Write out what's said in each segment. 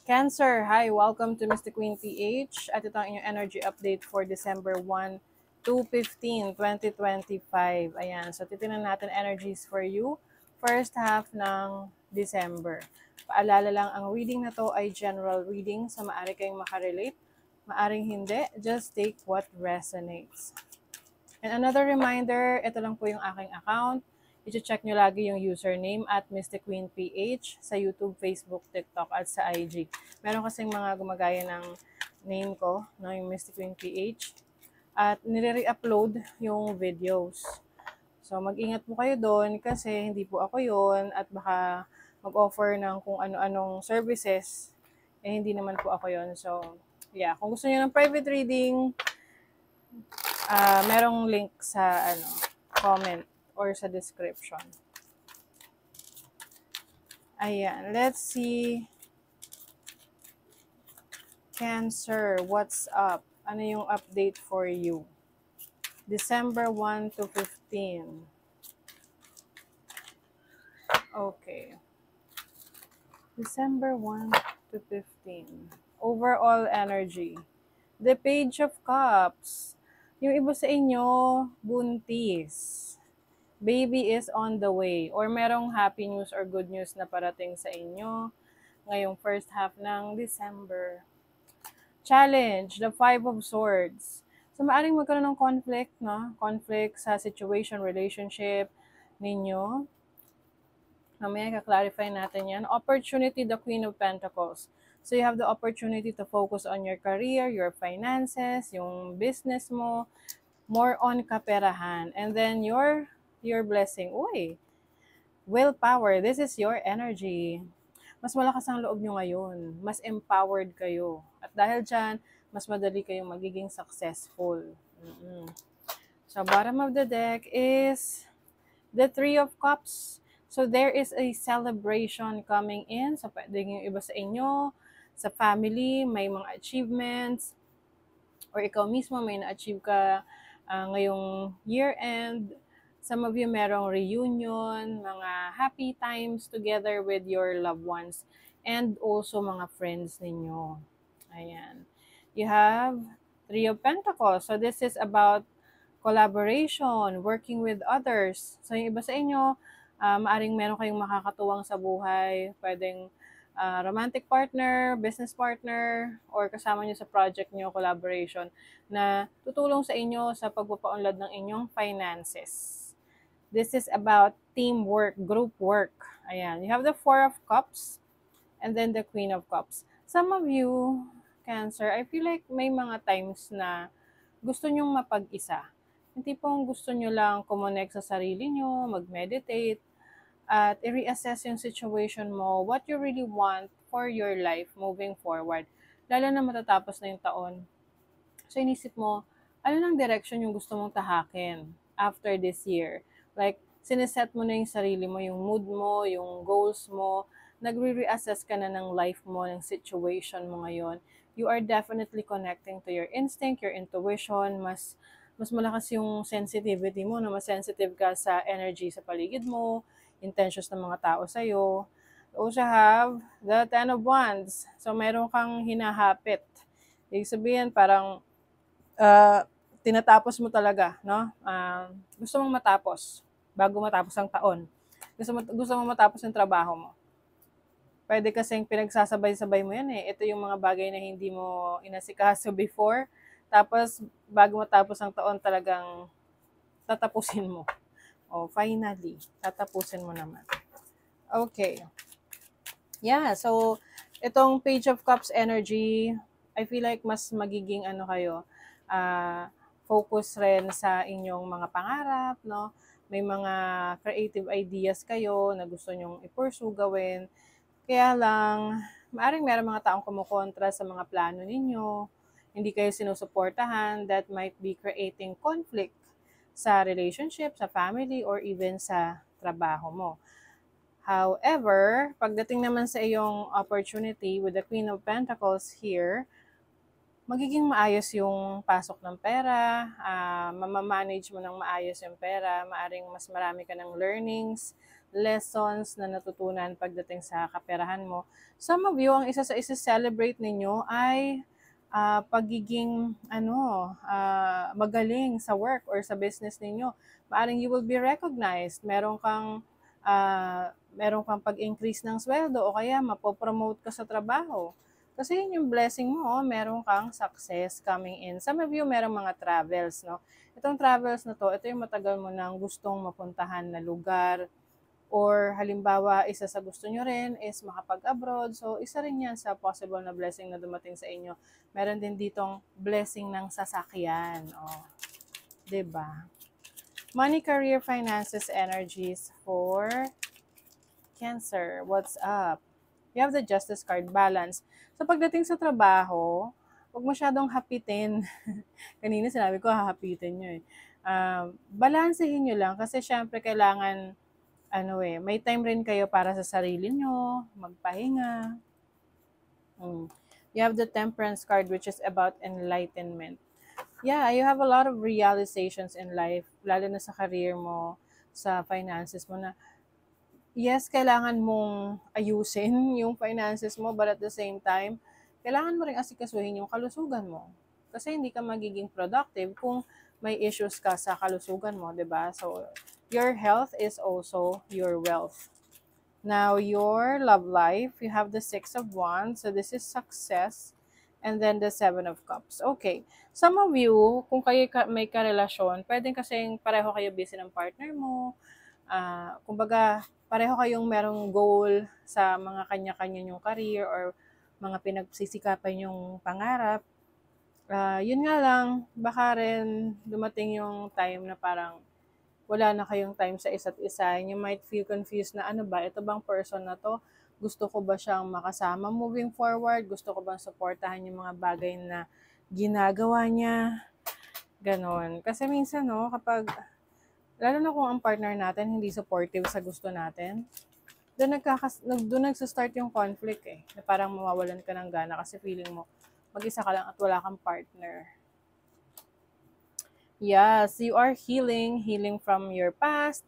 Cancer, hi! Welcome to Mystic Queen PH at ito ang inyong energy update for December 1 to 15, 2025. Ayan, so titingnan natin energies for you first half ng December. Paalala lang, ang reading na to ay general reading, so maaari kayong makarelate, maaring hindi, just take what resonates. And another reminder, ito lang po yung aking account. I-check nyo lagi yung username at Mystic Queen PH sa YouTube, Facebook, TikTok at sa IG. Meron kasing mga gumagaya ng name ko, no, yung Mystic Queen PH. At nire-upload yung videos. So mag-ingat po kayo doon kasi hindi po ako yon at baka mag-offer ng kung ano-anong services. Eh hindi naman po ako yon. So yeah, kung gusto niyo ng private reading, merong link sa comment or sa description. Ayan, let's see. Cancer, what's up? Ano yung update for you? December 1 to 15. Okay. December 1 to 15. Overall energy. The Page of Cups. Yung iba sa inyo, buntis. Baby is on the way. Or merong happy news or good news na parating sa inyo ngayong first half ng December. Challenge, the Five of Swords. So, maaring magkaroon ng conflict, no? Conflict sa situation, relationship ninyo. Mamaya, ka-clarify natin yan. Opportunity, the Queen of Pentacles. So, you have the opportunity to focus on your career, your finances, yung business mo, more on kaperahan. And then, your blessing. Uy, willpower. This is your energy. Mas malakas ang loob nyo ngayon. Mas empowered kayo. At dahil dyan, mas madali kayong magiging successful. So, bottom of the deck is the Three of Cups. So, there is a celebration coming in. So, pwede yung iba sa inyo, sa family, may mga achievements, or ikaw mismo may na-achieve ka ngayong year-end. Some of you merong reunion, mga happy times together with your loved ones, and also mga friends ninyo. Ayan. You have Three of Pentacles. So this is about collaboration, working with others. So yung iba sa inyo, maaring meron kayong makakatuwang sa buhay, pwedeng romantic partner, business partner, or kasama nyo sa project nyo, collaboration, na tutulong sa inyo sa pagpapaunlad ng inyong finances. This is about teamwork, group work. Ayan. You have the Four of Cups and then the Queen of Cups. Some of you, Cancer, I feel like may mga times na gusto nyong mapag-isa. Yung tipong gusto nyo lang kumonect sa sarili nyo, mag-meditate, at i-reassess yung situation mo, what you really want for your life moving forward. Lalo na matatapos na yung taon. So inisip mo, ano ng direction yung gusto mong tahakin after this year? Like, sineset mo na yung sarili mo, yung mood mo, yung goals mo, nagre-reassess ka na ng life mo, ng situation mo ngayon. You are definitely connecting to your instinct, your intuition, mas malakas yung sensitivity mo, no? Mas sensitive ka sa energy sa paligid mo, intentions ng mga tao sa'yo. You also have the Ten of Wands. So, meron kang hinahapit. Ibig sabihin, parang tinatapos mo talaga, no? Gusto mong matapos bago matapos ang taon. Gusto mo matapos yung trabaho mo. Pwede kasing pinagsasabay-sabay mo yan eh. Ito yung mga bagay na hindi mo inasikaso before. Tapos, bago matapos ang taon, talagang tatapusin mo. Finally, tatapusin mo naman. Okay. Yeah, so, itong Page of Cups energy, I feel like mas magiging kayo, focus rin sa inyong mga pangarap, no? May mga creative ideas kayo na gusto nyong i-pursue, gawin. Kaya lang, maaaring meron mga taong kumukontra sa mga plano ninyo, hindi kayo sinusuportahan, that might be creating conflict sa relationship, sa family, or even sa trabaho mo. However, pagdating naman sa iyong opportunity with the Queen of Pentacles here, magiging maayos yung pasok ng pera, mamamanage mo ng maayos yung pera, maaring mas marami ka ng learnings lessons na natutunan pagdating sa kaperahan mo. Some of you, ang isa sa isa-celebrate ninyo ay pagiging magaling sa work or sa business ninyo. Maaring you will be recognized. Meron kang pag-increase ng sweldo o kaya mapopromote ka sa trabaho. Kasi yun yung blessing mo, meron kang success coming in. Some of you, merong mga travels, no? Itong travels na to, ito yung matagal mo nang gustong mapuntahan na lugar, or halimbawa, isa sa gusto nyo rin is makapag-abroad. So, isa rin yan sa possible na blessing na dumating sa inyo. Meron din ditong blessing ng sasakyan. Oh, 'di ba? Money, career, finances, energies for Cancer. What's up? You have the Justice card, balance. So, pagdating sa trabaho, huwag masyadong hapitin. Kanina sinabi ko, hahapitin nyo eh. Balansehin nyo lang kasi syempre kailangan may time rin kayo para sa sarili nyo, magpahinga. You have the Temperance card, which is about enlightenment. Yeah, you have a lot of realizations in life, lalo na sa career mo, sa finances mo na, yes, kailangan mong ayusin yung finances mo, but at the same time, kailangan mo rin asikasuhin yung kalusugan mo. Kasi hindi ka magiging productive kung may issues ka sa kalusugan mo, 'di ba? So, your health is also your wealth. Now, your love life, you have the Six of Wands. So, this is success. And then the Seven of Cups. Okay. Some of you, kung kayo may karelasyon, pwedeng kasing pareho kayo busy ng partner mo. Kumbaga, pareho kayong merong goal sa mga kanya-kanya nyong career or mga pinagsisikapan yung pangarap. Yun nga lang, baka rin dumating yung time na parang wala na kayong time sa isa't isa. And you might feel confused na ano ba, ito bang person na to? Gusto ko ba siyang makasama moving forward? Gusto ko bang supportahan yung mga bagay na ginagawa niya? Ganon. Kasi minsan, no, kapag, lalo na kung ang partner natin hindi supportive sa gusto natin, doon nagsa-start yung conflict eh. Na parang mawawalan ka ng gana kasi feeling mo, mag-isa ka lang at wala kang partner. Yes, you are healing from your past.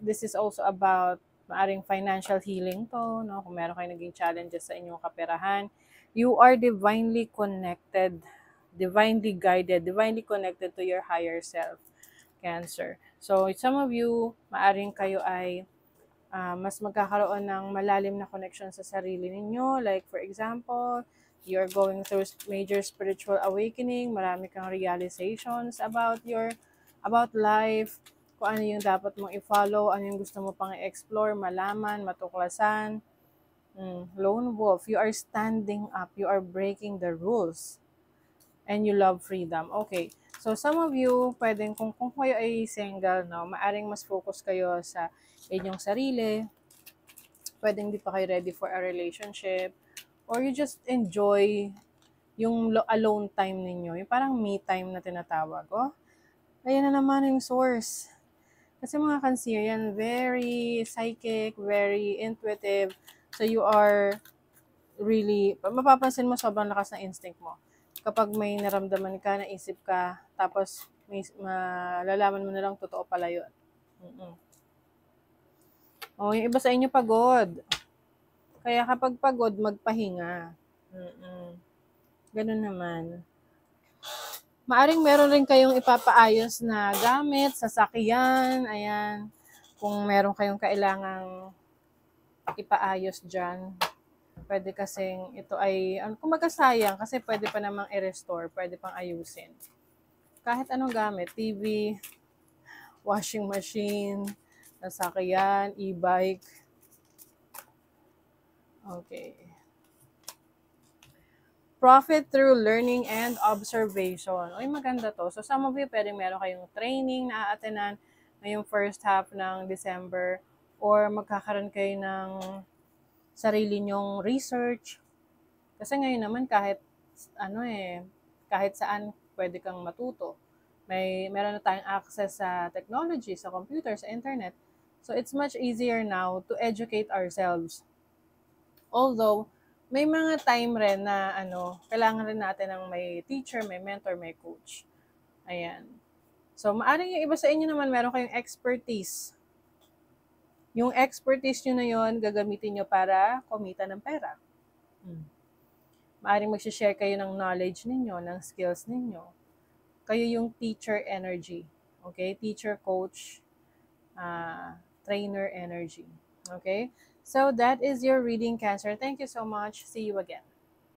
This is also about maaring financial healing to, no? Kung meron kayong naging challenges sa inyong kaperahan. You are divinely connected, divinely guided, divinely connected to your higher self, Cancer. So, some of you, maaring kayo ay mas magkakaroon ng malalim na connection sa sarili ninyo. Like, for example, you're going through major spiritual awakening, marami kang realizations about life, kung ano yung dapat mong i-follow, ano yung gusto mo pang i-explore, malaman, matuklasan. Lone wolf, you are standing up, you are breaking the rules, and you love freedom. Okay, so some of you, pwedeng kung kayo ay single, no, maaring mas focus kayo sa inyong sarili, pwedeng di pa kayo ready for a relationship, or you just enjoy yung alone time ninyo, yung parang me time na tinatawag. Oh, ayan na naman yung source. Kasi mga Cancerian, very psychic, very intuitive. So you are really, mapapansin mo sobrang lakas ng instinct mo. Kapag may naramdaman ka, naisip ka, tapos malalaman mo na lang totoo pala yun. Oh, yung iba sa inyo pagod. Kaya kapag pagod, magpahinga. Ganun naman. Maaring meron rin kayong ipapaayos na gamit, sasakyan, ayan. Kung meron kayong kailangang ipaayos dyan, pwede kasing ito ay, kung magkasayang, kasi pwede pa namang i-restore, pwede pang ayusin. Kahit anong gamit, TV, washing machine, sasakyan, e-bike. Okay. Profit through learning and observation. Uy, maganda to. So, some of you, pwedeng meron kayong training na aatenan ngayong first half ng December, or magkakaroon kayo ng sarili nyong research. Kasi ngayon naman, kahit saan pwede kang matuto. Meron na tayong access sa technology, sa computer, sa internet. So, it's much easier now to educate ourselves. Although, may mga time rin na kailangan rin natin ng may teacher, may mentor, may coach. Ayan. So, maaring yung iba sa inyo naman meron kayong expertise Yung expertise nyo na yon gagamitin nyo para kumita ng pera. Maaaring mag-share kayo ng knowledge ninyo, ng skills ninyo. Kayo yung teacher energy. Okay? Teacher, coach, trainer energy. Okay? So that is your reading, Cancer. Thank you so much. See you again.